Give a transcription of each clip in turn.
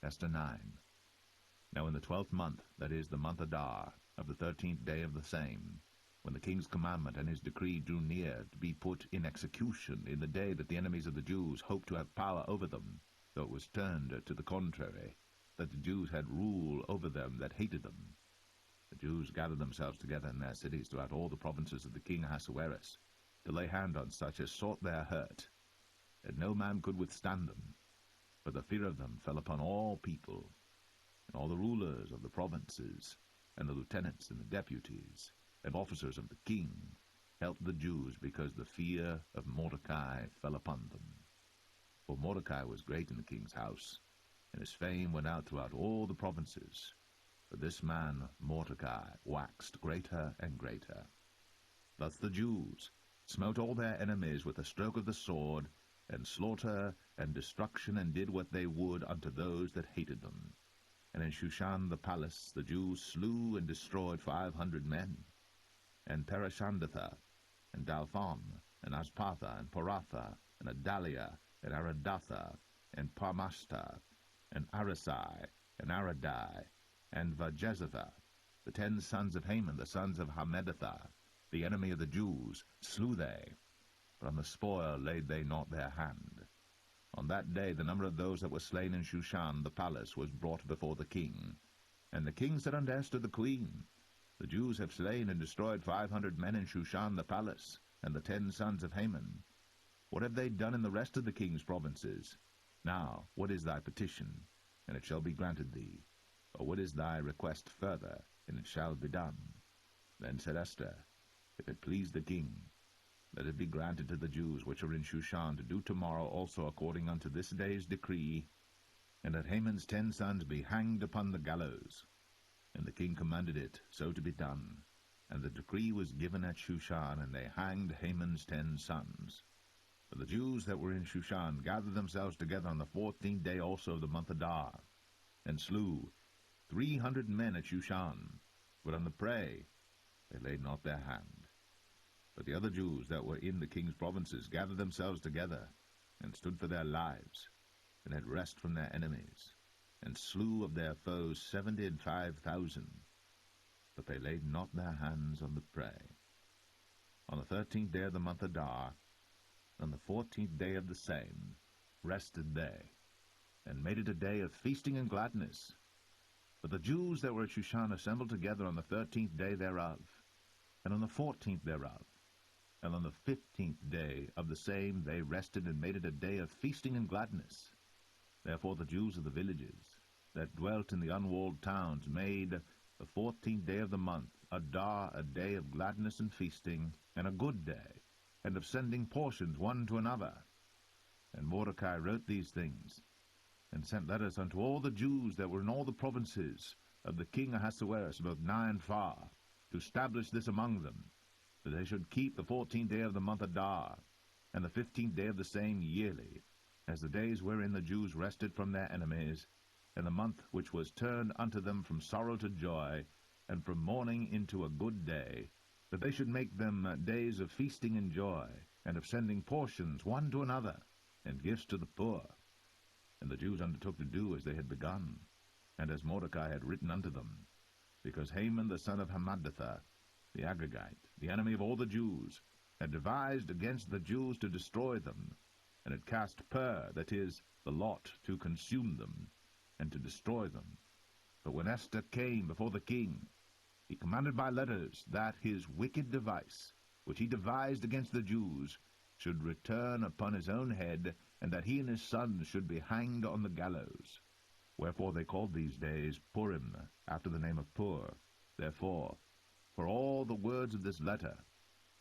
Esther 9. Now in the 12th month, that is, the month Adar, of the 13th day of the same, when the king's commandment and his decree drew near to be put in execution in the day that the enemies of the Jews hoped to have power over them, though it was turned to the contrary, that the Jews had rule over them that hated them. The Jews gathered themselves together in their cities throughout all the provinces of the king Ahasuerus, to lay hand on such as sought their hurt, and no man could withstand them, for the fear of them fell upon all people, and all the rulers of the provinces, and the lieutenants and the deputies, and officers of the king, helped the Jews because the fear of Mordecai fell upon them. For Mordecai was great in the king's house, and his fame went out throughout all the provinces. For this man Mordecai waxed greater and greater. Thus the Jews smote all their enemies with a stroke of the sword, and slaughter and destruction, and did what they would unto those that hated them. And in Shushan the palace the Jews slew and destroyed 500 men. And Parishandatha, and Dalphon, and Aspartha, and Poratha, and Adalia, and Aradatha, and Parmashta, and Arisai, and Aradai, and Vajezatha, the 10 sons of Haman, the sons of Hammedatha, the enemy of the Jews, slew they, but on the spoil laid they not their hand. On that day the number of those that were slain in Shushan the palace was brought before the king. And the king said unto Esther the queen, The Jews have slain and destroyed 500 men in Shushan the palace, and the 10 sons of Haman. What have they done in the rest of the king's provinces? Now, what is thy petition? And it shall be granted thee. Or what is thy request further? And it shall be done. Then said Esther, If it please the king, let it be granted to the Jews which are in Shushan to do tomorrow also according unto this day's decree, and that Haman's 10 sons be hanged upon the gallows. And the king commanded it so to be done. And the decree was given at Shushan, and they hanged Haman's 10 sons. For the Jews that were in Shushan gathered themselves together on the 14th day also of the month Adar, and slew 300 men at Shushan, but on the prey they laid not their hand. But the other Jews that were in the king's provinces gathered themselves together, and stood for their lives, and had rest from their enemies, and slew of their foes 75,000, but they laid not their hands on the prey. On the 13th day of the month Adar, on the 14th day of the same, rested they, and made it a day of feasting and gladness. But the Jews that were at Shushan assembled together on the 13th day thereof, and on the 14th thereof, and on the 15th day of the same they rested, and made it a day of feasting and gladness. Therefore the Jews of the villages that dwelt in the unwalled towns made the 14th day of the month Adar a day of gladness and feasting, and a good day, and of sending portions one to another. And Mordecai wrote these things, and sent letters unto all the Jews that were in all the provinces of the king Ahasuerus, both nigh and far, to establish this among them, that they should keep the 14th day of the month Adar, and the 15th day of the same yearly, as the days wherein the Jews rested from their enemies, and the month which was turned unto them from sorrow to joy, and from mourning into a good day, that they should make them days of feasting and joy, and of sending portions one to another, and gifts to the poor. And the Jews undertook to do as they had begun, and as Mordecai had written unto them, because Haman the son of Hammedatha, the Agagite, the enemy of all the Jews, had devised against the Jews to destroy them, and had cast pur, that is, the lot, to consume them, and to destroy them. But when Esther came before the king, he commanded by letters that his wicked device, which he devised against the Jews, should return upon his own head, and that he and his sons should be hanged on the gallows. Wherefore they called these days Purim, after the name of Pur. Therefore, for all the words of this letter,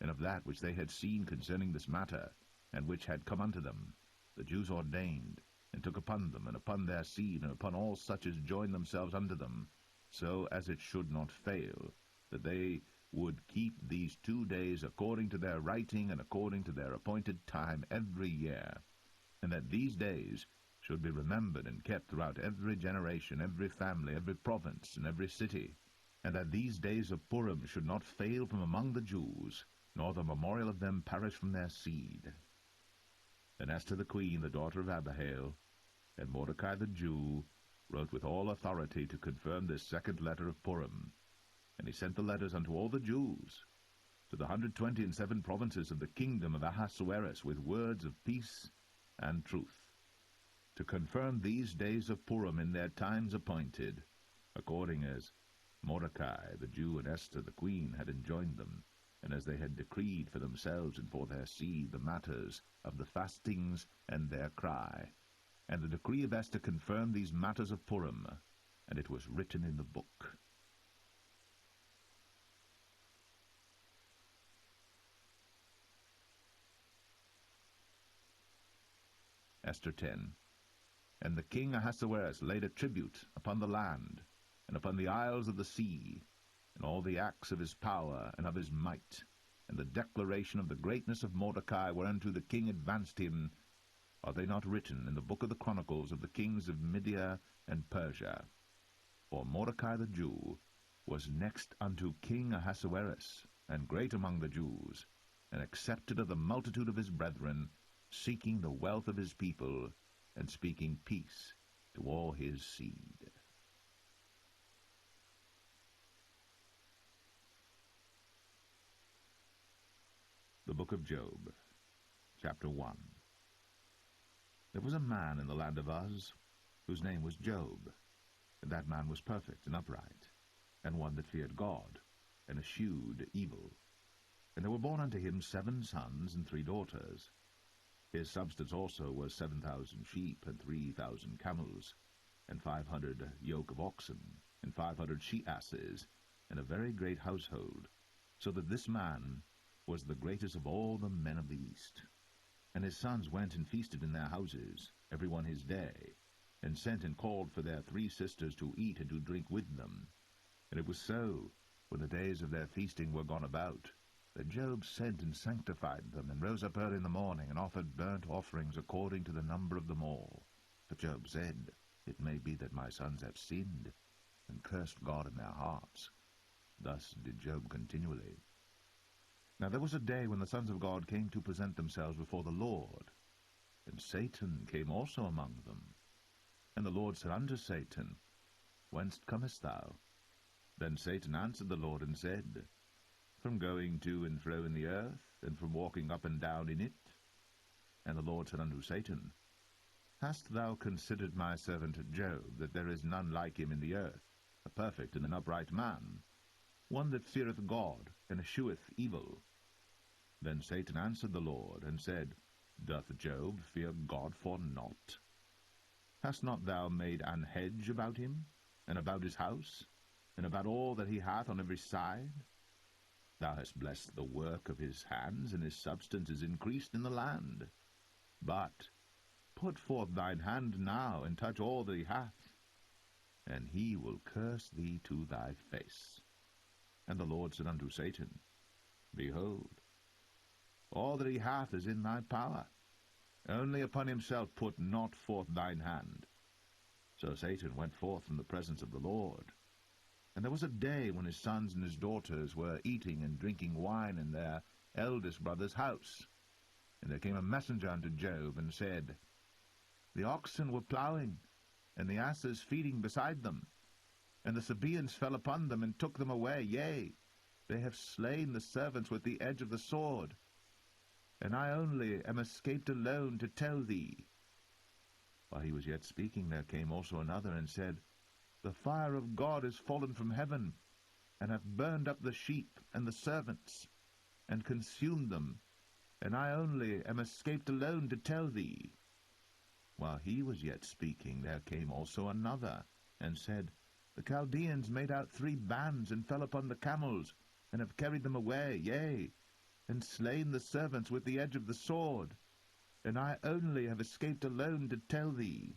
and of that which they had seen concerning this matter, and which had come unto them, the Jews ordained, and took upon them, and upon their seed, and upon all such as joined themselves unto them, so as it should not fail, that they would keep these 2 days according to their writing, and according to their appointed time every year, and that these days should be remembered and kept throughout every generation, every family, every province, and every city, and that these days of Purim should not fail from among the Jews, nor the memorial of them perish from their seed. Then Esther the queen, the daughter of Abihail, and Mordecai the Jew, wrote with all authority to confirm this second letter of Purim, and he sent the letters unto all the Jews, to the 127 provinces of the kingdom of Ahasuerus, with words of peace and truth, to confirm these days of Purim in their times appointed, according as Mordecai the Jew and Esther the queen had enjoined them, and as they had decreed for themselves and for their seed the matters of the fastings and their cry. And the decree of Esther confirmed these matters of Purim, and it was written in the book. Esther 10. And the king Ahasuerus laid a tribute upon the land, and upon the isles of the sea, and all the acts of his power and of his might, and the declaration of the greatness of Mordecai, whereunto the king advanced him, are they not written in the book of the chronicles of the kings of Media and Persia? For Mordecai the Jew was next unto King Ahasuerus, and great among the Jews, and accepted of the multitude of his brethren, seeking the wealth of his people, and speaking peace to all his seed. The Book of Job, Chapter 1. There was a man in the land of Uz, whose name was Job, and that man was perfect and upright, and one that feared God, and eschewed evil. And there were born unto him 7 sons and 3 daughters. His substance also was 7,000 sheep, and 3,000 camels, and 500 yoke of oxen, and 500 she-asses, and a very great household, so that this man was the greatest of all the men of the East. And his sons went and feasted in their houses, every one his day, and sent and called for their 3 sisters to eat and to drink with them. And it was so, when the days of their feasting were gone about, that Job sent and sanctified them, and rose up early in the morning, and offered burnt offerings according to the number of them all. For Job said, It may be that my sons have sinned, and cursed God in their hearts. Thus did Job continually. Now there was a day when the sons of God came to present themselves before the Lord, and Satan came also among them. And the Lord said unto Satan, Whence comest thou? Then Satan answered the Lord and said, From going to and fro in the earth, and from walking up and down in it. And the Lord said unto Satan, Hast thou considered my servant Job, that there is none like him in the earth, a perfect and an upright man, one that feareth God, and escheweth evil? Then Satan answered the Lord, and said, Doth Job fear God for naught? Hast not thou made an hedge about him, and about his house, and about all that he hath on every side? Thou hast blessed the work of his hands, and his substance is increased in the land. But put forth thine hand now, and touch all that he hath, and he will curse thee to thy face. And the Lord said unto Satan, Behold, all that he hath is in thy power. Only upon himself put not forth thine hand. So Satan went forth from the presence of the Lord. And there was a day when his sons and his daughters were eating and drinking wine in their eldest brother's house. And there came a messenger unto Job, and said, The oxen were plowing, and the asses feeding beside them. And the Sabaeans fell upon them, and took them away. Yea, they have slain the servants with the edge of the sword. And I only am escaped alone to tell thee. While he was yet speaking, there came also another, and said, The fire of God is fallen from heaven, and hath burned up the sheep and the servants, and consumed them. And I only am escaped alone to tell thee. While he was yet speaking, there came also another, and said, The Chaldeans made out 3 bands, and fell upon the camels, and have carried them away, yea, and slain the servants with the edge of the sword. And I only have escaped alone to tell thee.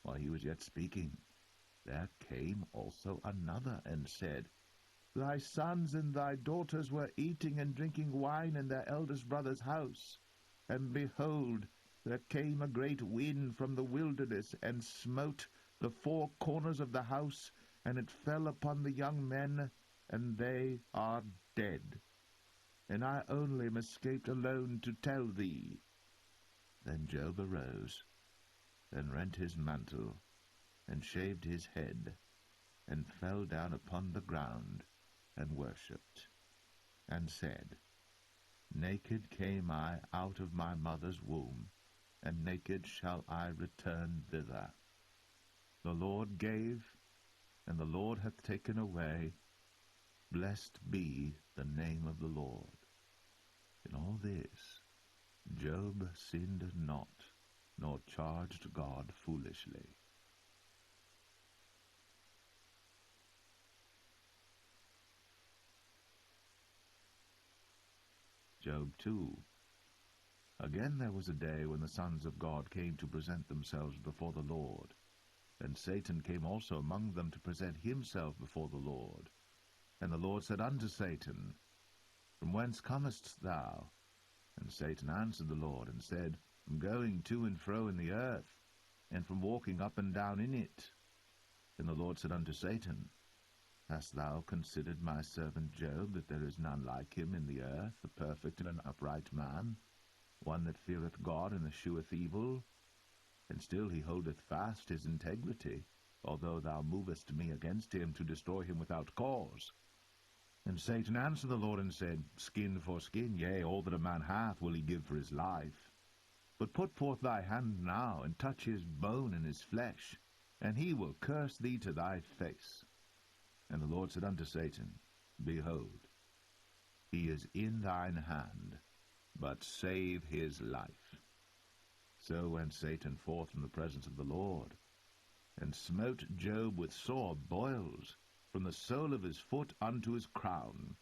While he was yet speaking, there came also another, and said, Thy sons and thy daughters were eating and drinking wine in their eldest brother's house. And behold, there came a great wind from the wilderness, and smote the 4 corners of the house, and it fell upon the young men, and they are dead. And I only am escaped alone to tell thee. Then Job arose, and rent his mantle, and shaved his head, and fell down upon the ground, and worshipped, and said, Naked came I out of my mother's womb, and naked shall I return thither. The Lord gave, and the Lord hath taken away. Blessed be the name of the Lord. In all this, Job sinned not, nor charged God foolishly. Job 2. Again there was a day when the sons of God came to present themselves before the Lord. And Satan came also among them to present himself before the Lord. And the Lord said unto Satan, From whence comest thou? And Satan answered the Lord, and said, From going to and fro in the earth, and from walking up and down in it. And the Lord said unto Satan, Hast thou considered my servant Job, that there is none like him in the earth, a perfect and an upright man, one that feareth God and escheweth evil? And still he holdeth fast his integrity, although thou movest me against him to destroy him without cause. And Satan answered the Lord and said, Skin for skin, yea, all that a man hath will he give for his life. But put forth thy hand now, and touch his bone and his flesh, and he will curse thee to thy face. And the Lord said unto Satan, Behold, he is in thine hand, but save his life. So went Satan forth from the presence of the Lord, and smote Job with sore boils, from the sole of his foot unto his crown.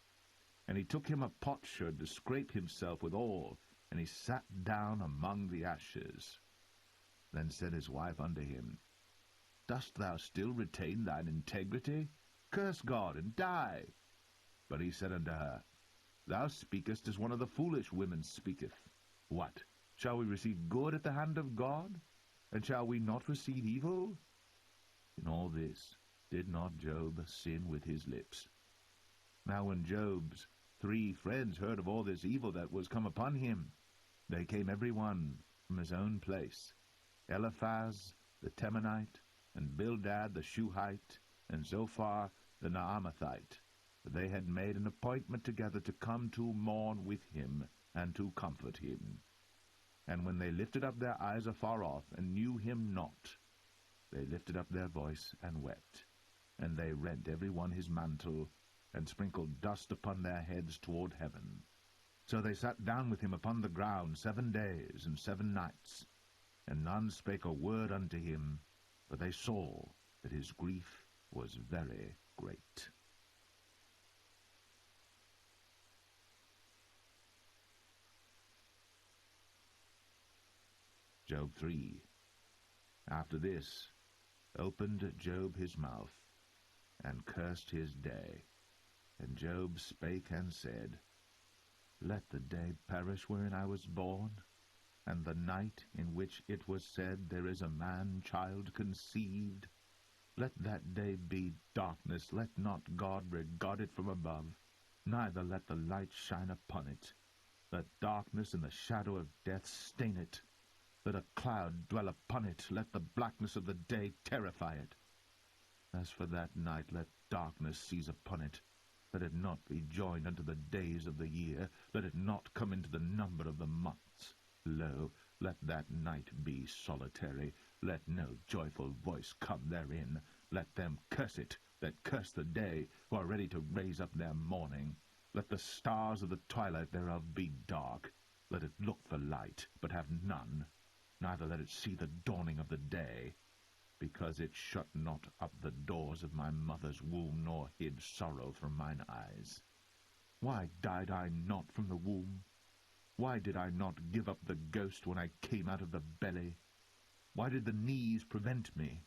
And he took him a potsherd to scrape himself withal, and he sat down among the ashes. Then said his wife unto him, Dost thou still retain thine integrity? Curse God, and die. But he said unto her, Thou speakest as one of the foolish women speaketh. What? Shall we receive good at the hand of God? And shall we not receive evil? In all this did not Job sin with his lips. Now when Job's 3 friends heard of all this evil that was come upon him, they came every one from his own place, Eliphaz the Temanite, and Bildad the Shuhite, and Zophar the Naamathite. They had made an appointment together to come to mourn with him, and to comfort him. And when they lifted up their eyes afar off, and knew him not, they lifted up their voice and wept. And they rent every one his mantle, and sprinkled dust upon their heads toward heaven. So they sat down with him upon the ground 7 days and 7 nights, and none spake a word unto him, for they saw that his grief was very great. Job 3. After this opened Job his mouth, and cursed his day. And Job spake and said, Let the day perish wherein I was born, and the night in which it was said, There is a man-child conceived. Let that day be darkness, let not God regard it from above, neither let the light shine upon it. Let darkness and the shadow of death stain it. Let a cloud dwell upon it, let the blackness of the day terrify it. As for that night, let darkness seize upon it. Let it not be joined unto the days of the year, let it not come into the number of the months. Lo, let that night be solitary, let no joyful voice come therein. Let them curse it that curse the day, who are ready to raise up their mourning. Let the stars of the twilight thereof be dark. Let it look for light, but have none, neither let it see the dawning of the day, because it shut not up the doors of my mother's womb, nor hid sorrow from mine eyes. Why died I not from the womb? Why did I not give up the ghost when I came out of the belly? Why did the knees prevent me?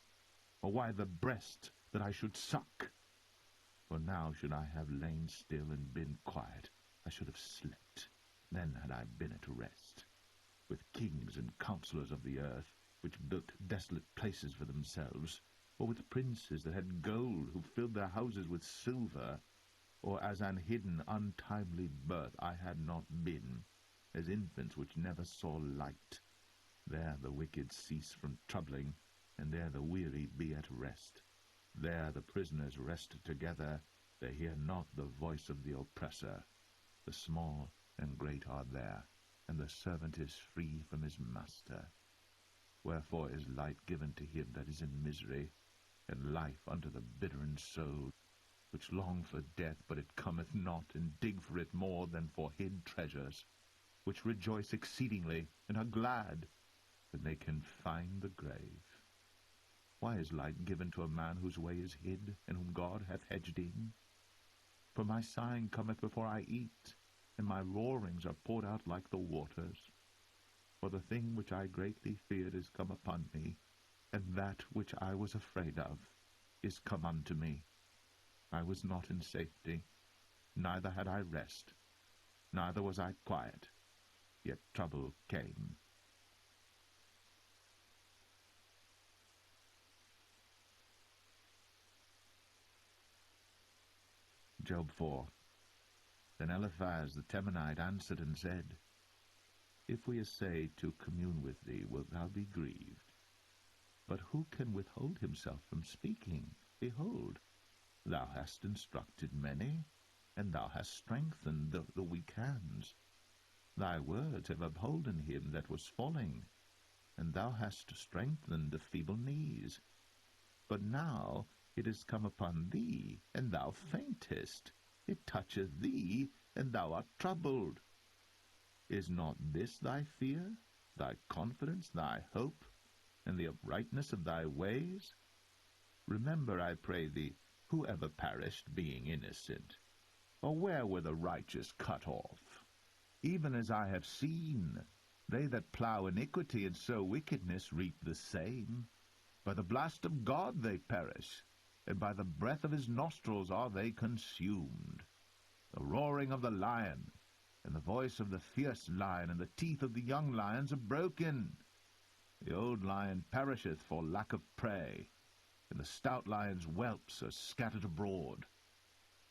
Or why the breast, that I should suck? For now should I have lain still and been quiet, I should have slept, then had I been at rest. With kings and counselors of the earth, which built desolate places for themselves, or with princes that had gold, who filled their houses with silver, or as an hidden, untimely birth I had not been, as infants which never saw light. There the wicked cease from troubling, and there the weary be at rest. There the prisoners rest together, they hear not the voice of the oppressor. The small and great are there, and the servant is free from his master. Wherefore is light given to him that is in misery, and life unto the bitter in soul, which long for death, but it cometh not, and dig for it more than for hid treasures, which rejoice exceedingly, and are glad, when they can find the grave. Why is light given to a man whose way is hid, and whom God hath hedged in? For my sighing cometh before I eat, and my roarings are poured out like the waters. For the thing which I greatly feared is come upon me, and that which I was afraid of is come unto me. I was not in safety, neither had I rest, neither was I quiet, yet trouble came. Job 4. Then Eliphaz the Temanite answered and said, If we essay to commune with thee, wilt thou be grieved? But who can withhold himself from speaking? Behold, thou hast instructed many, and thou hast strengthened the weak hands. Thy words have upholden him that was falling, and thou hast strengthened the feeble knees. But now it is come upon thee, and thou faintest. It toucheth thee, and thou art troubled. Is not this thy fear, thy confidence, thy hope, and the uprightness of thy ways? Remember, I pray thee, who ever perished, being innocent? Or where were the righteous cut off? Even as I have seen, they that plough iniquity and sow wickedness reap the same. By the blast of God they perish, and by the breath of his nostrils are they consumed. The roaring of the lion, and the voice of the fierce lion, and the teeth of the young lions are broken. The old lion perisheth for lack of prey, and the stout lion's whelps are scattered abroad.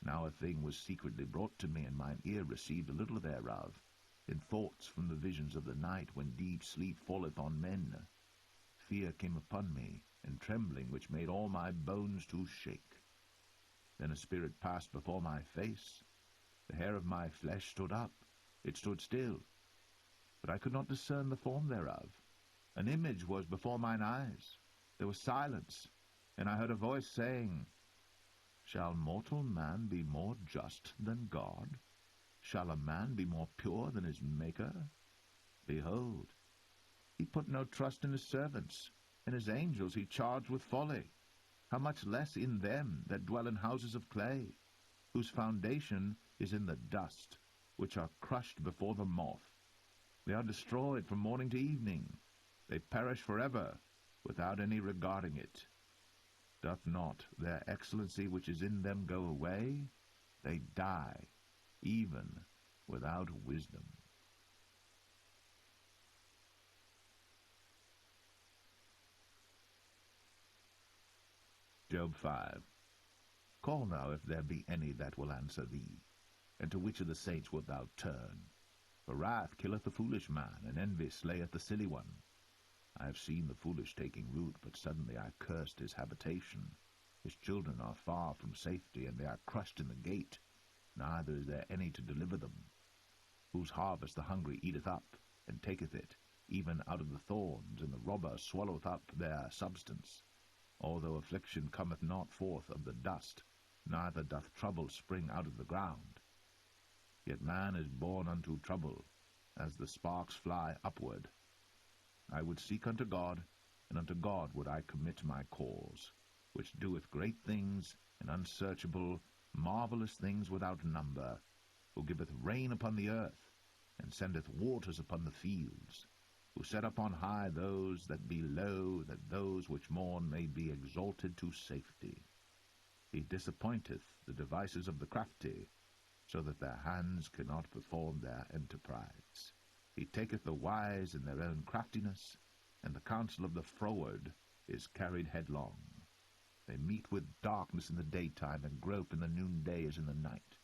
Now a thing was secretly brought to me, and mine ear received a little thereof, in thoughts from the visions of the night, when deep sleep falleth on men. Fear came upon me, and trembling, which made all my bones to shake. Then a spirit passed before my face. The hair of my flesh stood up. It stood still, but I could not discern the form thereof. An image was before mine eyes. There was silence, and I heard a voice saying, Shall mortal man be more just than God? Shall a man be more pure than his Maker? Behold, he put no trust in his servants, and his angels he charged with folly. How much less in them that dwell in houses of clay, whose foundation is in the dust, which are crushed before the moth. They are destroyed from morning to evening. They perish forever, without any regarding it. Doth not their excellency which is in them go away? They die, even without wisdom. Job 5. Call now if there be any that will answer thee, and to which of the saints wilt thou turn? For wrath killeth the foolish man, and envy slayeth the silly one. I have seen the foolish taking root, but suddenly I cursed his habitation. His children are far from safety, and they are crushed in the gate, neither is there any to deliver them. Whose harvest the hungry eateth up, and taketh it, even out of the thorns, and the robber swalloweth up their substance. Although affliction cometh not forth of the dust, neither doth trouble spring out of the ground. Yet man is born unto trouble, as the sparks fly upward. I would seek unto God, and unto God would I commit my cause, which doeth great things, and unsearchable, marvelous things without number, who giveth rain upon the earth, and sendeth waters upon the fields, who set up on high those that be low, that those which mourn may be exalted to safety. He disappointeth the devices of the crafty, so that their hands cannot perform their enterprise. He taketh the wise in their own craftiness, and the counsel of the froward is carried headlong. They meet with darkness in the daytime, and grope in the noonday as in the night.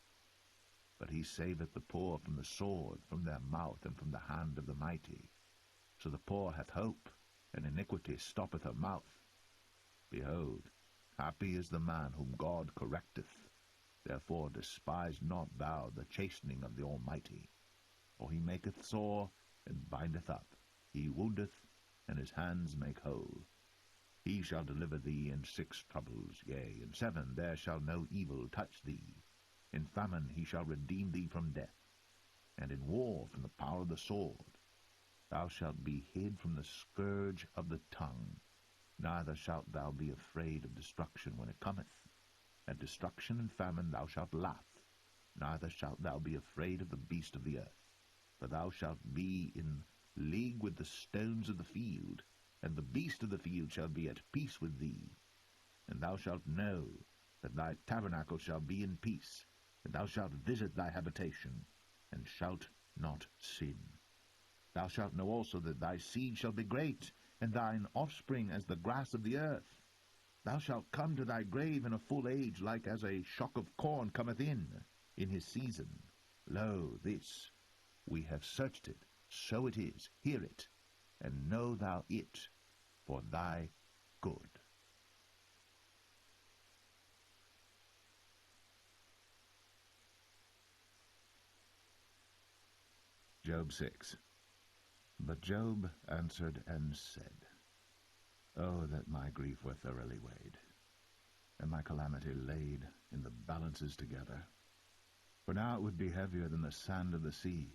But he saveth the poor from the sword, from their mouth, and from the hand of the mighty. So the poor hath hope, and iniquity stoppeth her mouth. Behold, happy is the man whom God correcteth. Therefore despise not thou the chastening of the Almighty. For he maketh sore, and bindeth up. He woundeth, and his hands make whole. He shall deliver thee in 6 troubles, yea, in 7 there shall no evil touch thee. In famine he shall redeem thee from death, and in war from the power of the sword. Thou shalt be hid from the scourge of the tongue, neither shalt thou be afraid of destruction when it cometh. At destruction and famine thou shalt laugh, neither shalt thou be afraid of the beast of the earth. For thou shalt be in league with the stones of the field, and the beast of the field shall be at peace with thee. And thou shalt know that thy tabernacle shall be in peace, and thou shalt visit thy habitation, and shalt not sin. Thou shalt know also that thy seed shall be great, and thine offspring as the grass of the earth. Thou shalt come to thy grave in a full age, like as a shock of corn cometh in his season. Lo, this, we have searched it, so it is, hear it, and know thou it for thy good. Job 6. But Job answered and said, Oh, that my grief were thoroughly weighed, and my calamity laid in the balances together. For now it would be heavier than the sand of the sea.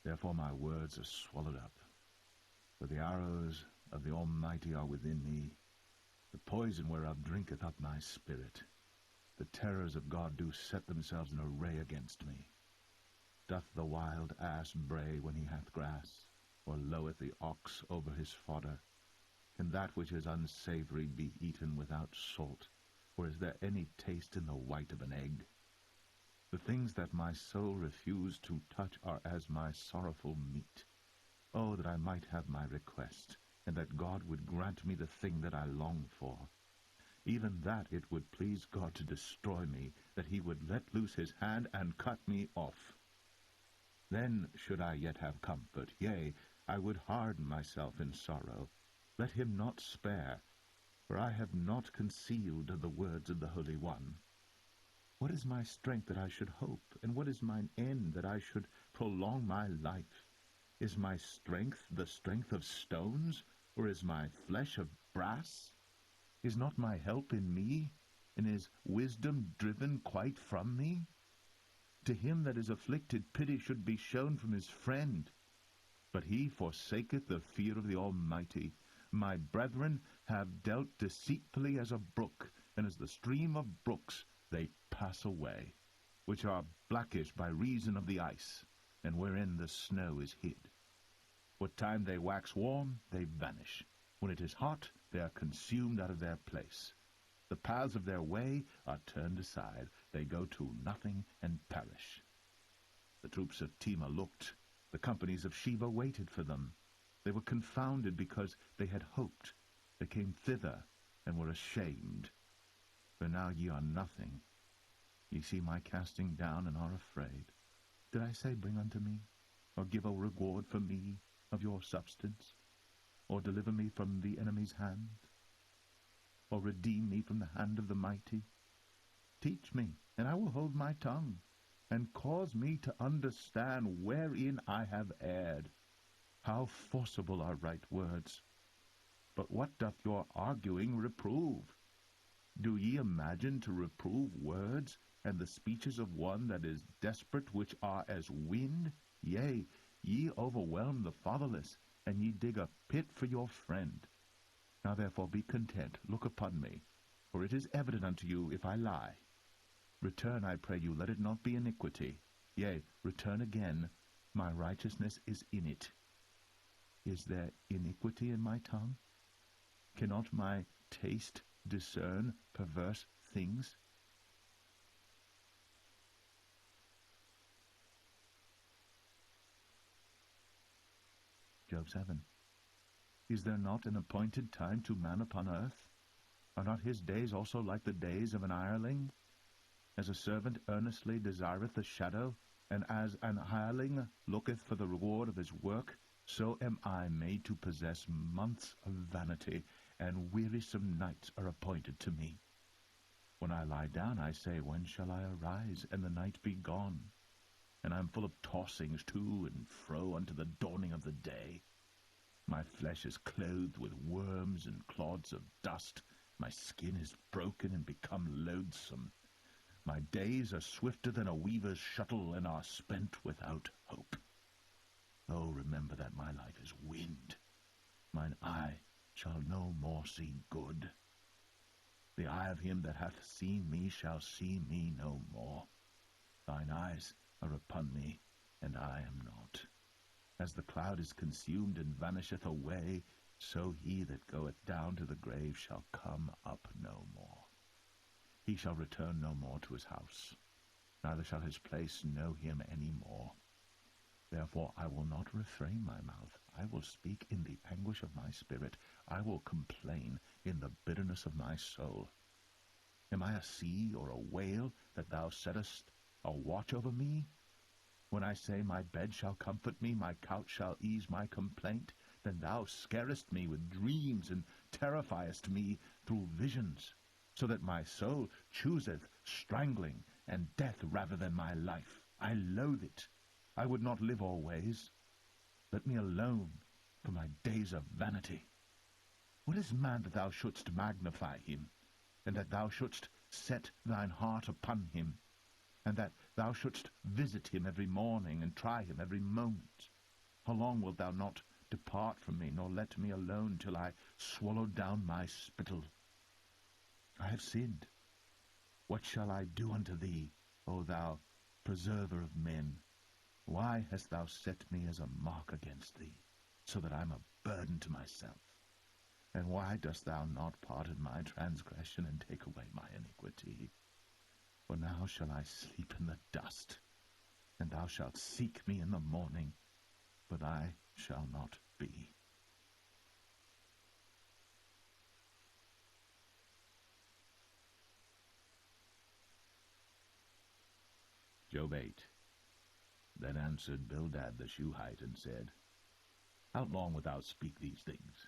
Therefore my words are swallowed up. For the arrows of the Almighty are within me, the poison whereof drinketh up my spirit. The terrors of God do set themselves in array against me. Doth the wild ass bray when he hath grass, or loweth the ox over his fodder? Can that which is unsavory be eaten without salt, or is there any taste in the white of an egg? The things that my soul refused to touch are as my sorrowful meat. Oh, that I might have my request, and that God would grant me the thing that I long for. Even that it would please God to destroy me, that he would let loose his hand and cut me off. Then should I yet have comfort, yea, I would harden myself in sorrow. Let him not spare, for I have not concealed the words of the Holy One. What is my strength that I should hope, and what is mine end that I should prolong my life? Is my strength the strength of stones, or is my flesh of brass? Is not my help in me, and is wisdom driven quite from me? To him that is afflicted pity should be shown from his friend. But he forsaketh the fear of the Almighty. My brethren have dealt deceitfully as a brook, and as the stream of brooks they pass away, which are blackish by reason of the ice, and wherein the snow is hid. What time they wax warm, they vanish. When it is hot, they are consumed out of their place. The paths of their way are turned aside. They go to nothing and perish. The troops of Tema looked. The companies of Sheba waited for them. They were confounded because they had hoped. They came thither and were ashamed. For now ye are nothing. Ye see my casting down and are afraid. Did I say, Bring unto me, or give a reward for me of your substance, or deliver me from the enemy's hand, or redeem me from the hand of the mighty? Teach me, and I will hold my tongue, and cause me to understand wherein I have erred. How forcible are right words! But what doth your arguing reprove? Do ye imagine to reprove words, and the speeches of one that is desperate, which are as wind? Yea, ye overwhelm the fatherless, and ye dig a pit for your friend. Now therefore be content, look upon me, for it is evident unto you if I lie. Return, I pray you, let it not be iniquity. Yea, return again, my righteousness is in it. Is there iniquity in my tongue? Cannot my taste discern perverse things? Job 7. Is there not an appointed time to man upon earth? Are not his days also like the days of an hireling? As a servant earnestly desireth the shadow, and as an hireling looketh for the reward of his work, so am I made to possess months of vanity, and wearisome nights are appointed to me. When I lie down, I say, when shall I arise, and the night be gone? And I am full of tossings to and fro unto the dawning of the day. My flesh is clothed with worms and clods of dust. My skin is broken and become loathsome. My days are swifter than a weaver's shuttle, and are spent without hope. Oh, remember that my life is wind. Mine eye shall no more see good. The eye of him that hath seen me shall see me no more. Thine eyes are upon me, and I am not. As the cloud is consumed and vanisheth away, so he that goeth down to the grave shall come up no more. He shall return no more to his house, neither shall his place know him any more. Therefore I will not refrain my mouth. I will speak in the anguish of my spirit. I will complain in the bitterness of my soul. Am I a sea or a whale, that thou settest a watch over me? When I say, my bed shall comfort me, my couch shall ease my complaint, then thou scarest me with dreams, and terrifiest me through visions, so that my soul chooseth strangling and death rather than my life. I loathe it. I would not live always. Let me alone, for my days are vanity. What is man that thou shouldst magnify him, and that thou shouldst set thine heart upon him, and that thou shouldst visit him every morning, and try him every moment? How long wilt thou not depart from me, nor let me alone, till I swallow down my spittle? I have sinned. What shall I do unto thee, O thou preserver of men? Why hast thou set me as a mark against thee, so that I am a burden to myself? And why dost thou not pardon my transgression, and take away my iniquity? For now shall I sleep in the dust, and thou shalt seek me in the morning, but I shall not be. Job 8. Then answered Bildad the Shuhite, and said, How long wilt thou speak these things?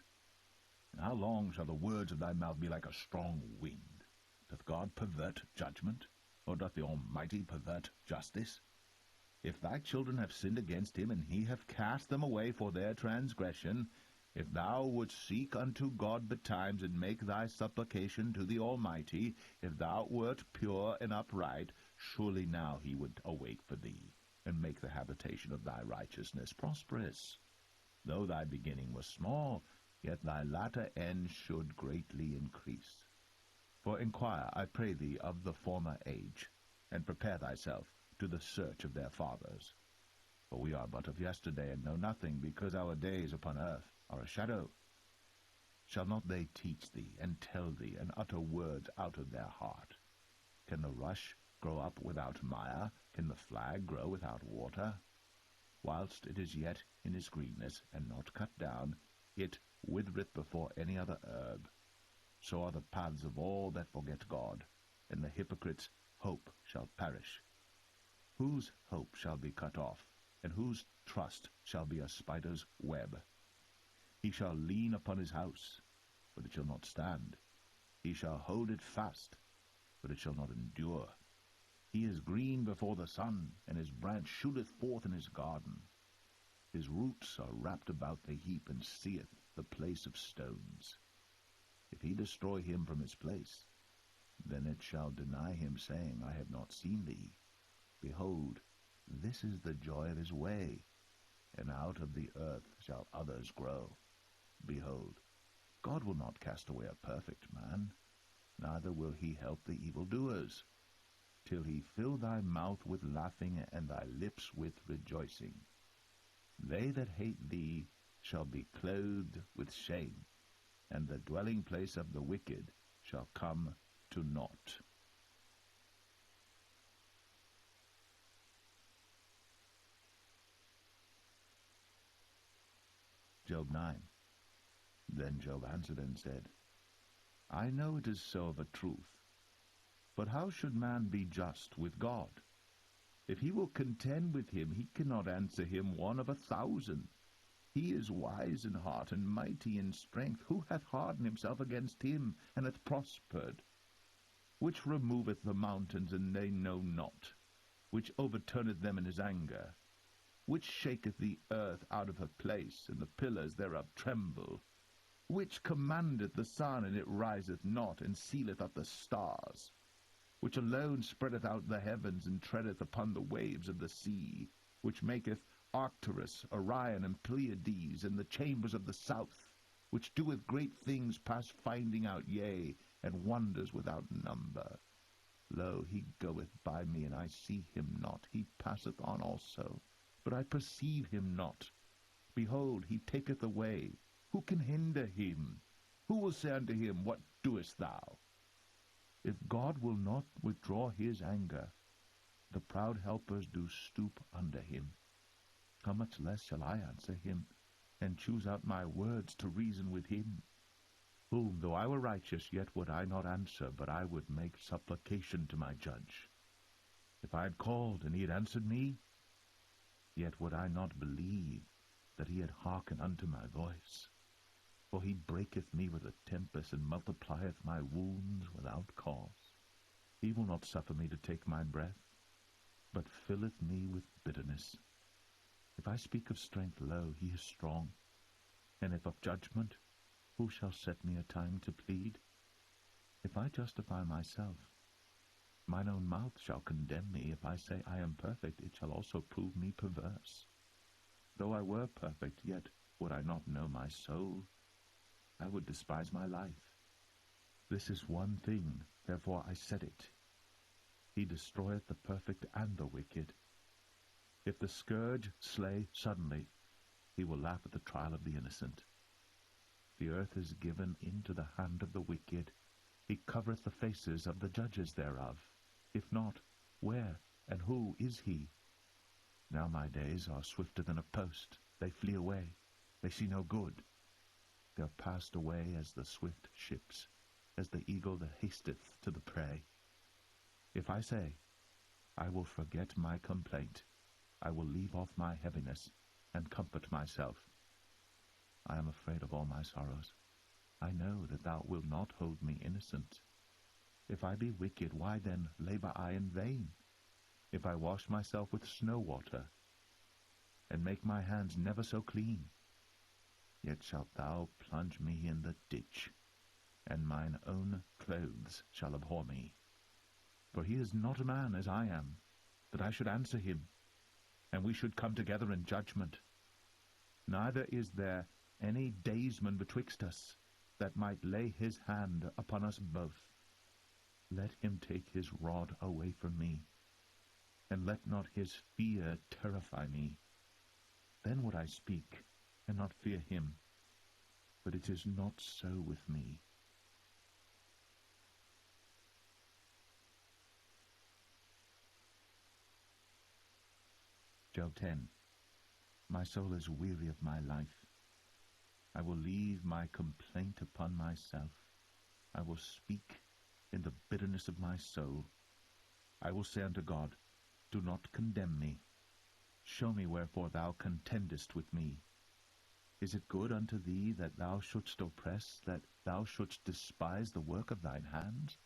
And how long shall the words of thy mouth be like a strong wind? Doth God pervert judgment, or doth the Almighty pervert justice? If thy children have sinned against him, and he hath cast them away for their transgression, if thou wouldst seek unto God betimes, and make thy supplication to the Almighty, if thou wert pure and upright, surely now he would awake for thee, and make the habitation of thy righteousness prosperous. Though thy beginning was small, yet thy latter end should greatly increase. For inquire, I pray thee, of the former age, and prepare thyself to the search of their fathers. For we are but of yesterday, and know nothing, because our days upon earth are a shadow. Shall not they teach thee, and tell thee, and utter words out of their heart? Can the rush grow up without mire? Can the flag grow without water? Whilst it is yet in his greenness, and not cut down, it withereth before any other herb. So are the paths of all that forget God, and the hypocrite's hope shall perish. Whose hope shall be cut off, and whose trust shall be a spider's web? He shall lean upon his house, but it shall not stand. He shall hold it fast, but it shall not endure. He is green before the sun, and his branch shooteth forth in his garden. His roots are wrapped about the heap, and seeth the place of stones. If he destroy him from his place, then it shall deny him, saying, I have not seen thee. Behold, this is the joy of his way, and out of the earth shall others grow. Behold, God will not cast away a perfect man, neither will he help the evildoers, till he fill thy mouth with laughing, and thy lips with rejoicing. They that hate thee shall be clothed with shame, and the dwelling place of the wicked shall come to naught. Job 9. Then Job answered and said, I know it is so of a truth. But how should man be just with God? If he will contend with him, he cannot answer him 1 of 1,000. He is wise in heart and mighty in strength. Who hath hardened himself against him, and hath prospered? Which removeth the mountains, and they know not? Which overturneth them in his anger? Which shaketh the earth out of her place, and the pillars thereof tremble? Which commandeth the sun, and it riseth not, and sealeth up the stars? Which alone spreadeth out the heavens, and treadeth upon the waves of the sea? Which maketh Arcturus, Orion, and Pleiades, and the chambers of the south? Which doeth great things past finding out, yea, and wonders without number? Lo, he goeth by me, and I see him not. He passeth on also, but I perceive him not. Behold, he taketh away. Who can hinder him? Who will say unto him, What doest thou? If God will not withdraw his anger, the proud helpers do stoop under him. How much less shall I answer him, and choose out my words to reason with him? Whom, though I were righteous, yet would I not answer, but I would make supplication to my judge. If I had called, and he had answered me, yet would I not believe that he had hearkened unto my voice. For he breaketh me with a tempest, and multiplieth my wounds without cause. He will not suffer me to take my breath, but filleth me with bitterness. If I speak of strength, lo, he is strong. And if of judgment, who shall set me a time to plead? If I justify myself, mine own mouth shall condemn me. If I say I am perfect, it shall also prove me perverse. Though I were perfect, yet would I not know my soul. I would despise my life. This is one thing, therefore I said it. He destroyeth the perfect and the wicked. If the scourge slay suddenly, he will laugh at the trial of the innocent. The earth is given into the hand of the wicked. He covereth the faces of the judges thereof. If not, where and who is he? Now my days are swifter than a post. They flee away. They see no good. They are passed away as the swift ships, as the eagle that hasteth to the prey. If I say, I will forget my complaint, I will leave off my heaviness, and comfort myself. I am afraid of all my sorrows. I know that thou wilt not hold me innocent. If I be wicked, why then labor I in vain? If I wash myself with snow water, and make my hands never so clean, yet shalt thou plunge me in the ditch, and mine own clothes shall abhor me. For he is not a man as I am, that I should answer him, and we should come together in judgment. Neither is there any daysman betwixt us, that might lay his hand upon us both. Let him take his rod away from me, and let not his fear terrify me. Then would I speak, and not fear him. But it is not so with me. Job 10. My soul is weary of my life. I will leave my complaint upon myself. I will speak in the bitterness of my soul. I will say unto God, Do not condemn me. Show me wherefore thou contendest with me. Is it good unto thee that thou shouldst oppress, that thou shouldst despise the work of thine hands,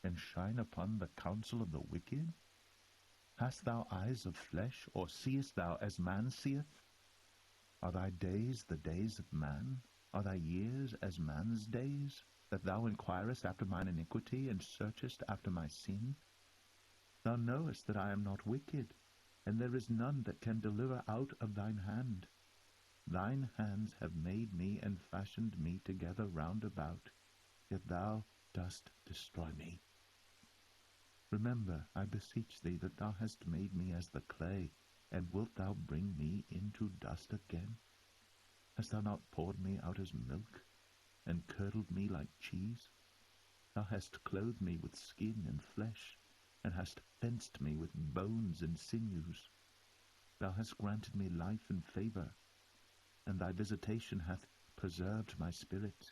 and shine upon the counsel of the wicked? Hast thou eyes of flesh, or seest thou as man seeth? Are thy days the days of man? Are thy years as man's days, that thou inquirest after mine iniquity, and searchest after my sin? Thou knowest that I am not wicked, and there is none that can deliver out of thine hand. Thine hands have made me and fashioned me together round about, yet thou dost destroy me. Remember, I beseech thee, that thou hast made me as the clay, and wilt thou bring me into dust again? Hast thou not poured me out as milk, and curdled me like cheese? Thou hast clothed me with skin and flesh, and hast fenced me with bones and sinews. Thou hast granted me life and favor, and thy visitation hath preserved my spirit.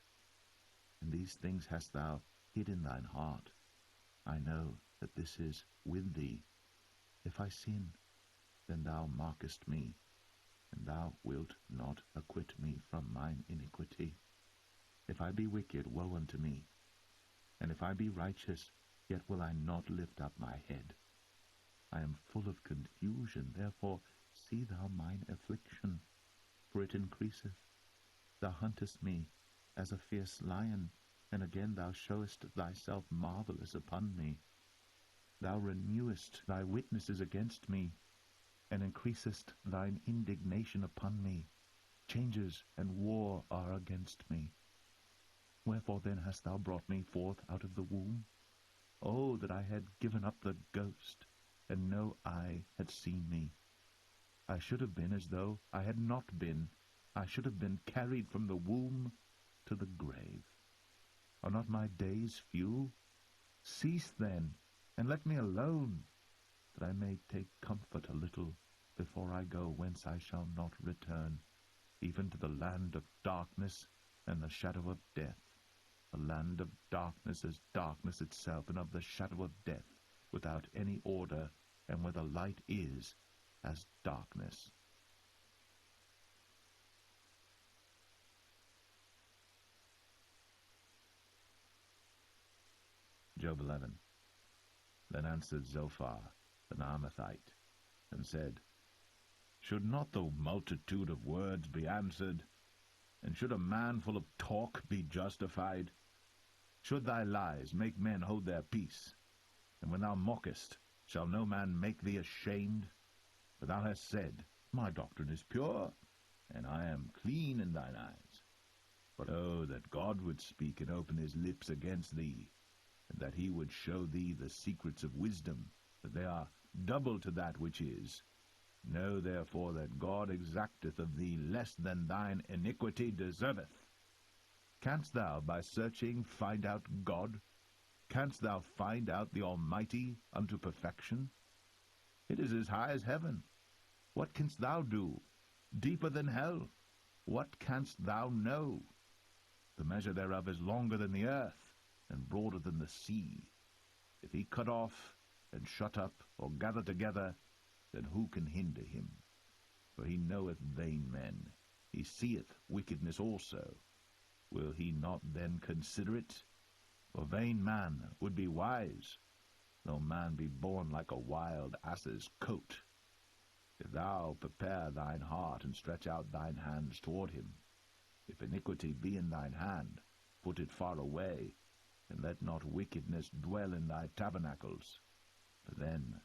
And these things hast thou hid in thine heart. I know that this is with thee. If I sin, then thou markest me, and thou wilt not acquit me from mine iniquity. If I be wicked, woe unto me, and if I be righteous, yet will I not lift up my head. I am full of confusion, therefore see thou mine affliction, for it increaseth. Thou huntest me as a fierce lion, and again thou showest thyself marvelous upon me. Thou renewest thy witnesses against me, and increasest thine indignation upon me. Changes and war are against me. Wherefore then hast thou brought me forth out of the womb? Oh, that I had given up the ghost, and no eye had seen me. I should have been as though I had not been. I should have been carried from the womb to the grave. Are not my days few? Cease then, and let me alone, that I may take comfort a little before I go whence I shall not return, even to the land of darkness and the shadow of death. A land of darkness as darkness itself, and of the shadow of death, without any order, and where the light is as darkness. Job 11. Then answered Zophar, the Naamathite, and said, Should not the multitude of words be answered? And should a man full of talk be justified? Should thy lies make men hold their peace? And when thou mockest, shall no man make thee ashamed? For thou hast said, My doctrine is pure, and I am clean in thine eyes. But oh, that God would speak and open his lips against thee, and that he would show thee the secrets of wisdom, that they are double to that which is. Know therefore that God exacteth of thee less than thine iniquity deserveth. Canst thou by searching find out God? Canst thou find out the Almighty unto perfection? It is as high as heaven. What canst thou do? Deeper than hell. What canst thou know? The measure thereof is longer than the earth, and broader than the sea. If he cut off, and shut up, or gather together, then who can hinder him? For he knoweth vain men. He seeth wickedness also. Will he not then consider it? For vain man would be wise, though man be born like a wild ass's coat. If thou prepare thine heart, and stretch out thine hands toward him, if iniquity be in thine hand, put it far away, and let not wickedness dwell in thy tabernacles. For then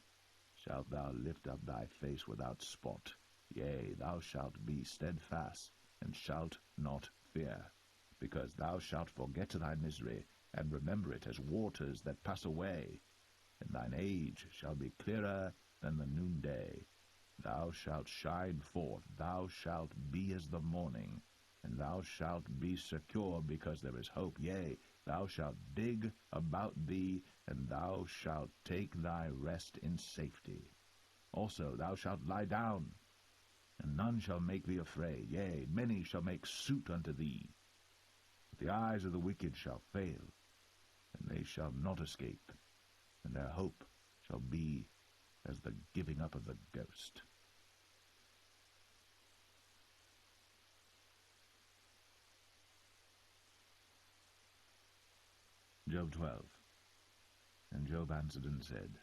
shalt thou lift up thy face without spot, yea, thou shalt be steadfast, and shalt not fear, because thou shalt forget thy misery, and remember it as waters that pass away. And thine age shall be clearer than the noonday. Thou shalt shine forth, thou shalt be as the morning, and thou shalt be secure, because there is hope. Yea, thou shalt dig about thee, and thou shalt take thy rest in safety. Also thou shalt lie down, and none shall make thee afraid. Yea, many shall make suit unto thee. But the eyes of the wicked shall fail, and they shall not escape, and their hope shall be as the giving up of the ghost. Job 12. And Job answered and said,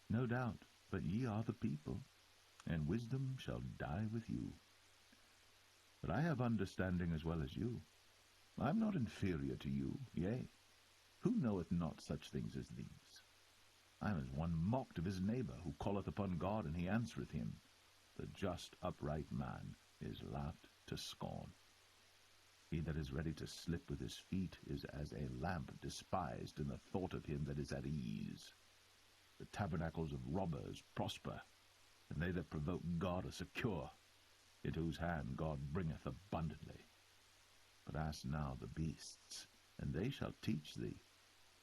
No doubt, but ye are the people, and wisdom shall die with you. But I have understanding as well as you. I am not inferior to you, yea, who knoweth not such things as these? I am as one mocked of his neighbor, who calleth upon God, and he answereth him. The just upright man is laughed to scorn. He that is ready to slip with his feet is as a lamp despised in the thought of him that is at ease. The tabernacles of robbers prosper, and they that provoke God are secure, into whose hand God bringeth abundantly. But ask now the beasts, and they shall teach thee,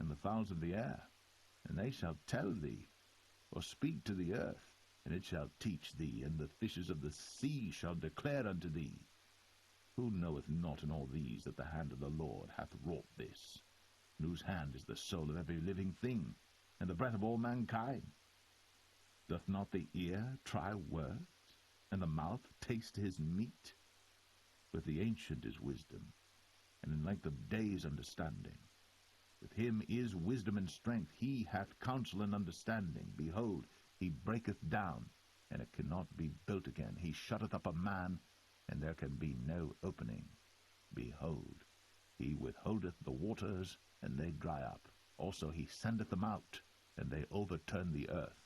and the fowls of the air, and they shall tell thee, or speak to the earth, and it shall teach thee, and the fishes of the sea shall declare unto thee. Who knoweth not in all these that the hand of the Lord hath wrought this, in whose hand is the soul of every living thing, and the breath of all mankind? Doth not the ear try words? and the mouth taste his meat? With the ancient is wisdom, and in length of days understanding. With him is wisdom and strength. He hath counsel and understanding. Behold, he breaketh down, and it cannot be built again. He shutteth up a man, and there can be no opening. Behold, he withholdeth the waters, and they dry up. Also he sendeth them out, and they overturn the earth.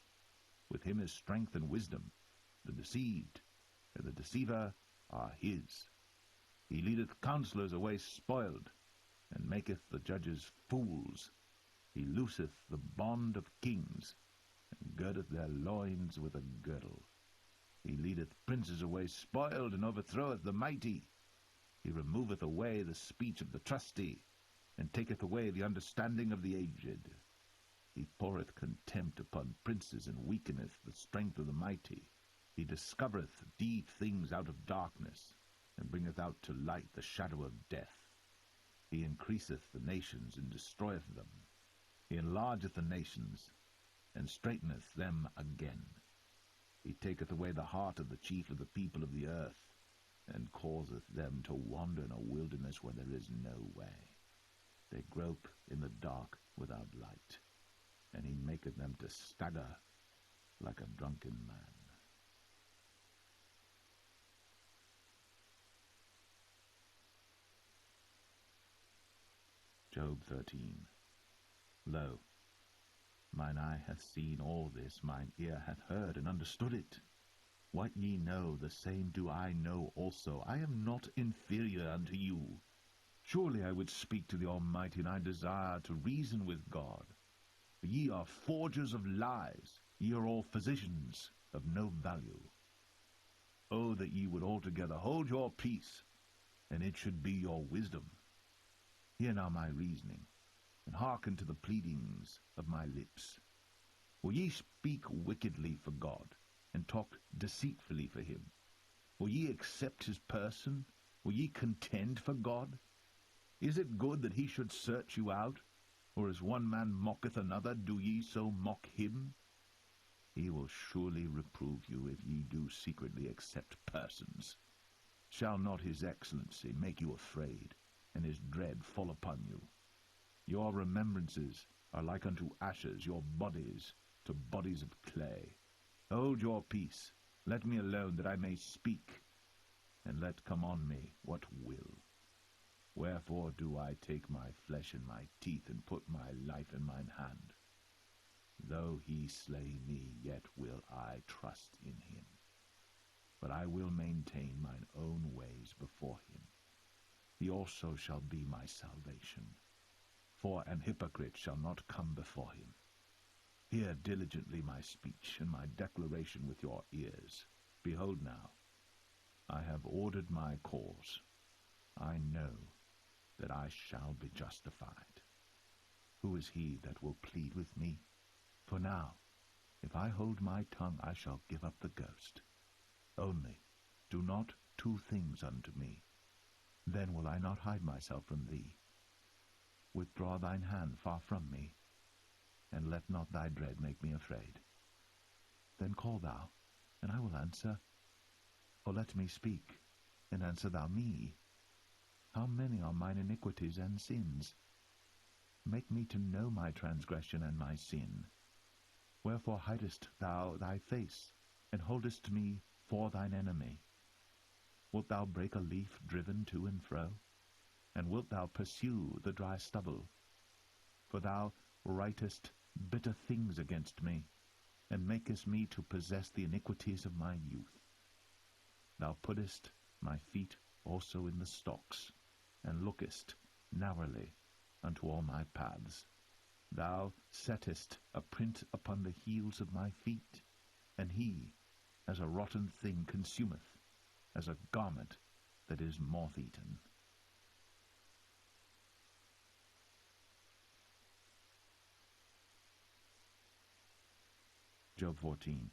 With him is strength and wisdom. The deceived and the deceiver are his. He leadeth counselors away spoiled, and maketh the judges fools. He looseth the bond of kings, and girdeth their loins with a girdle. He leadeth princes away spoiled, and overthroweth the mighty. He removeth away the speech of the trusty, and taketh away the understanding of the aged. He poureth contempt upon princes, and weakeneth the strength of the mighty. He discovereth deep things out of darkness, and bringeth out to light the shadow of death. He increaseth the nations, and destroyeth them. He enlargeth the nations, and straighteneth them again. He taketh away the heart of the chief of the people of the earth, and causeth them to wander in a wilderness where there is no way. They grope in the dark without light, and he maketh them to stagger like a drunken man. Job 13. Lo, mine eye hath seen all this, mine ear hath heard and understood it. What ye know, the same do I know also. I am not inferior unto you. Surely I would speak to the Almighty, and I desire to reason with God. For ye are forgers of lies, ye are all physicians of no value. Oh, that ye would altogether hold your peace, and it should be your wisdom. Hear now my reasoning, and hearken to the pleadings of my lips. Will ye speak wickedly for God, and talk deceitfully for him? Will ye accept his person? Will ye contend for God? Is it good that he should search you out? Or as one man mocketh another, do ye so mock him? He will surely reprove you if ye do secretly accept persons. Shall not his excellency make you afraid, and his dread fall upon you? Your remembrances are like unto ashes, your bodies to bodies of clay. Hold your peace, let me alone, that I may speak, and let come on me what will. Wherefore do I take my flesh in my teeth, and put my life in mine hand? Though he slay me, yet will I trust in him. But I will maintain mine own ways before him. He also shall be my salvation. For an hypocrite shall not come before him. Hear diligently my speech, and my declaration with your ears. Behold now, I have ordered my cause. I know that I shall be justified. Who is he that will plead with me? For now, if I hold my tongue, I shall give up the ghost. Only do not two things unto me. Then will I not hide myself from thee. Withdraw thine hand far from me, and let not thy dread make me afraid. Then call thou, and I will answer. Or let me speak, and answer thou me. How many are mine iniquities and sins? Make me to know my transgression and my sin. Wherefore hidest thou thy face, and holdest me for thine enemy? Wilt thou break a leaf driven to and fro? And wilt thou pursue the dry stubble? For thou writest bitter things against me, and makest me to possess the iniquities of my youth. Thou puttest my feet also in the stocks, and lookest narrowly unto all my paths. Thou settest a print upon the heels of my feet, and he, as a rotten thing, consumeth, as a garment that is moth-eaten. Job 14.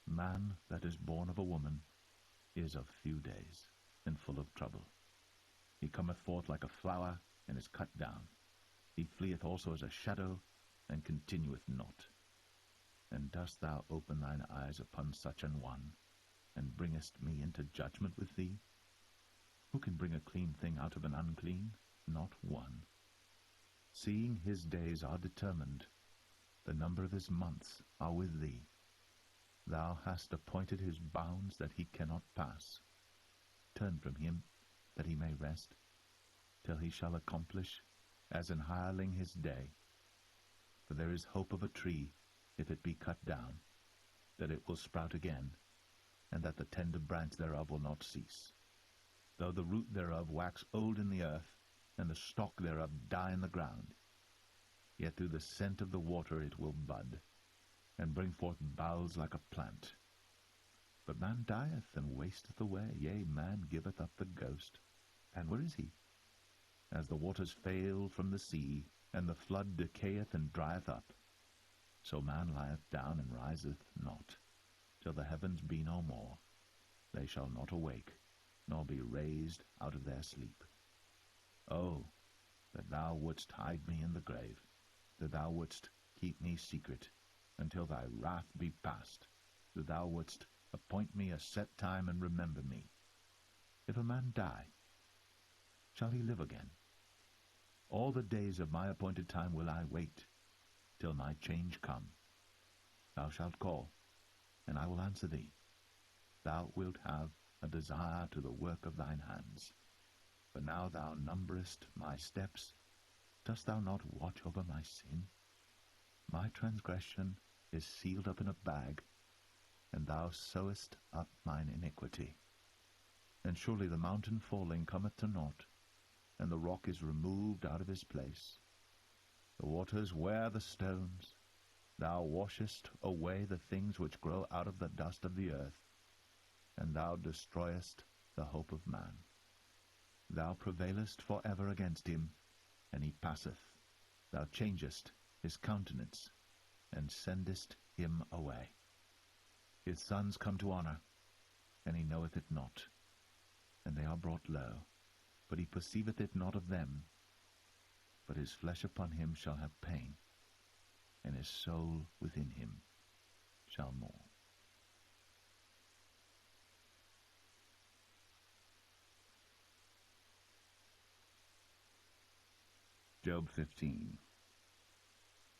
Man that is born of a woman is of few days, and full of trouble. He cometh forth like a flower, and is cut down. He fleeth also as a shadow, and continueth not. And dost thou open thine eyes upon such an one? and bringest me into judgment with thee? Who can bring a clean thing out of an unclean? Not one. Seeing his days are determined, the number of his months are with thee. Thou hast appointed his bounds that he cannot pass. Turn from him, that he may rest, till he shall accomplish, as an hireling his day. For there is hope of a tree, if it be cut down, that it will sprout again, and that the tender branch thereof will not cease. Though the root thereof wax old in the earth, and the stalk thereof die in the ground, yet through the scent of the water it will bud, and bring forth boughs like a plant. But man dieth and wasteth away, yea, man giveth up the ghost. And where is he? As the waters fail from the sea, and the flood decayeth and drieth up, so man lieth down and riseth not, till the heavens be no more. They shall not awake, nor be raised out of their sleep. Oh, that thou wouldst hide me in the grave, that thou wouldst keep me secret, until thy wrath be past, that thou wouldst appoint me a set time and remember me. If a man die, shall he live again? All the days of my appointed time will I wait, till my change come. Thou shalt call, and I will answer thee. Thou wilt have a desire to the work of thine hands. But now thou numberest my steps. Dost thou not watch over my sin? My transgression is sealed up in a bag, and thou sewest up mine iniquity. And surely the mountain falling cometh to naught, and the rock is removed out of his place. The waters wear the stones. Thou washest away the things which grow out of the dust of the earth, and thou destroyest the hope of man. Thou prevailest for ever against him, and he passeth. Thou changest his countenance, and sendest him away. His sons come to honor, and he knoweth it not, and they are brought low, but he perceiveth it not of them. But his flesh upon him shall have pain, and his soul within him shall mourn. Job 15.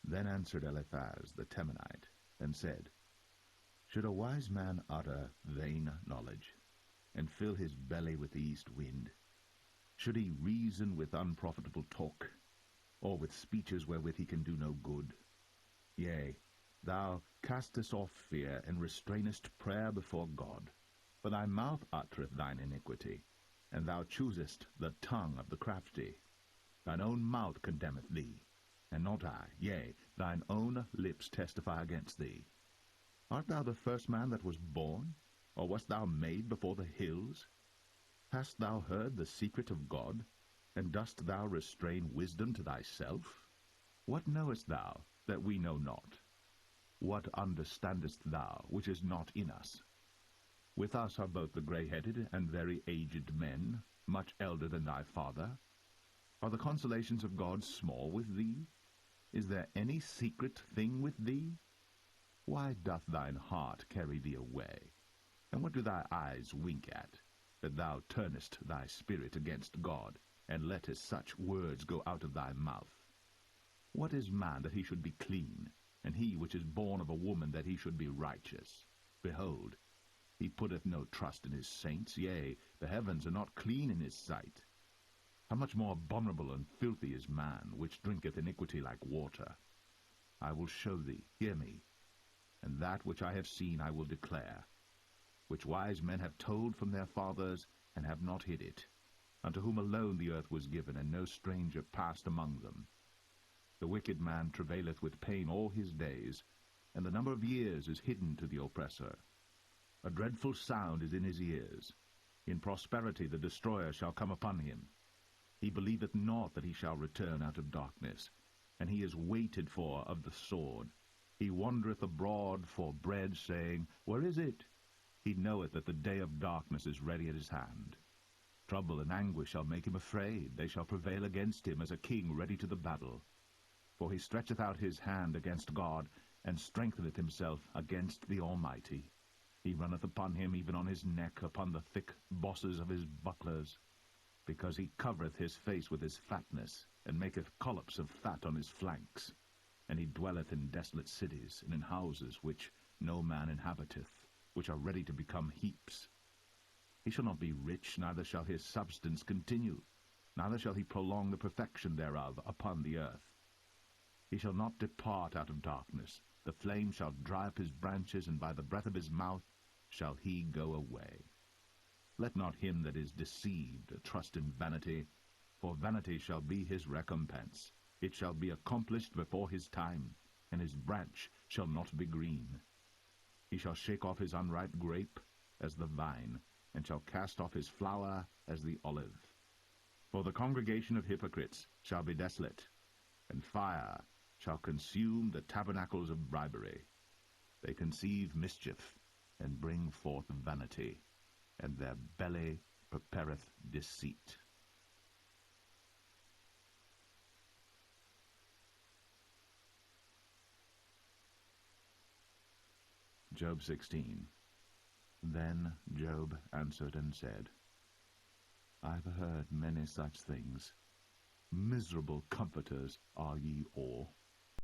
Then answered Eliphaz the Temanite, and said, Should a wise man utter vain knowledge, and fill his belly with the east wind? Should he reason with unprofitable talk, or with speeches wherewith he can do no good? Yea, thou castest off fear, and restrainest prayer before God. For thy mouth uttereth thine iniquity, and thou choosest the tongue of the crafty. Thine own mouth condemneth thee, and not I. Yea, thine own lips testify against thee. Art thou the first man that was born, or wast thou made before the hills? Hast thou heard the secret of God, and dost thou restrain wisdom to thyself? What knowest thou that we know not? What understandest thou which is not in us? With us are both the grey-headed and very aged men, much elder than thy father. Are the consolations of God small with thee? Is there any secret thing with thee? Why doth thine heart carry thee away? And what do thy eyes wink at, that thou turnest thy spirit against God, and lettest such words go out of thy mouth? What is man that he should be clean, and he which is born of a woman that he should be righteous? Behold, he putteth no trust in his saints, yea, the heavens are not clean in his sight. How much more abominable and filthy is man, which drinketh iniquity like water? I will show thee, hear me, and that which I have seen I will declare, which wise men have told from their fathers, and have not hid it, unto whom alone the earth was given, and no stranger passed among them. The wicked man travaileth with pain all his days, and the number of years is hidden to the oppressor. A dreadful sound is in his ears. In prosperity the destroyer shall come upon him. He believeth not that he shall return out of darkness, and he is waited for of the sword. He wandereth abroad for bread, saying, Where is it? He knoweth that the day of darkness is ready at his hand. Trouble and anguish shall make him afraid. They shall prevail against him as a king ready to the battle. For he stretcheth out his hand against God, and strengtheneth himself against the Almighty. He runneth upon him, even on his neck, upon the thick bosses of his bucklers, because he covereth his face with his fatness, and maketh collops of fat on his flanks. And he dwelleth in desolate cities, and in houses which no man inhabiteth, which are ready to become heaps. He shall not be rich, neither shall his substance continue, neither shall he prolong the perfection thereof upon the earth. He shall not depart out of darkness. The flame shall dry up his branches, and by the breath of his mouth shall he go away. Let not him that is deceived trust in vanity, for vanity shall be his recompense. It shall be accomplished before his time, and his branch shall not be green. He shall shake off his unripe grape as the vine, and shall cast off his flower as the olive. For the congregation of hypocrites shall be desolate, and fire shall consume the tabernacles of bribery. They conceive mischief, and bring forth vanity, and their belly prepareth deceit. Job 16. Then Job answered and said, I have heard many such things. Miserable comforters are ye all.